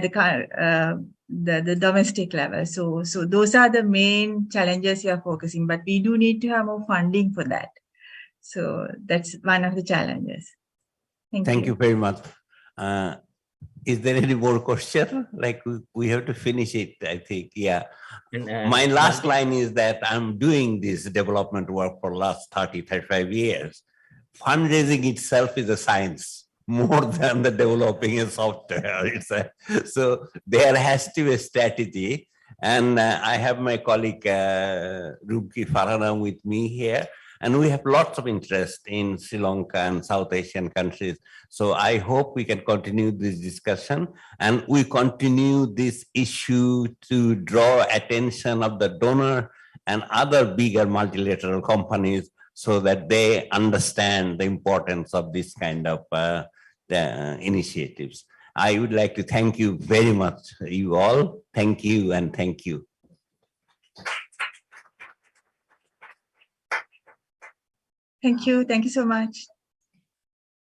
the domestic level. So those are the main challenges we are focusing, but we do need to have more funding for that. So that's one of the challenges. Thank you very much. Is there any more question? Like we have to finish it, I think. Yeah. My last line is that I'm doing this development work for last 30, 35 years. Fundraising itself is a science more than the developing a software. So there has to be a strategy. And I have my colleague Rubki Farhana with me here. And we have lots of interest in Sri Lanka and South Asian countries. So I hope we can continue this discussion, and we continue this issue to draw attention of the donor and other bigger multilateral companies so that they understand the importance of this kind of initiatives. I would like to thank you very much, you all. Thank you and thank you. Thank you. Thank you so much.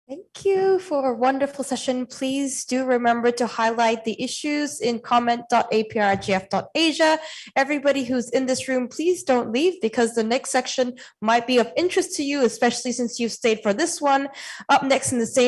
Thank you for a wonderful session. Please do remember to highlight the issues in comment.aprigf.asia. Everybody who's in this room, please don't leave, because the next section might be of interest to you, especially since you've stayed for this one. Up next in the same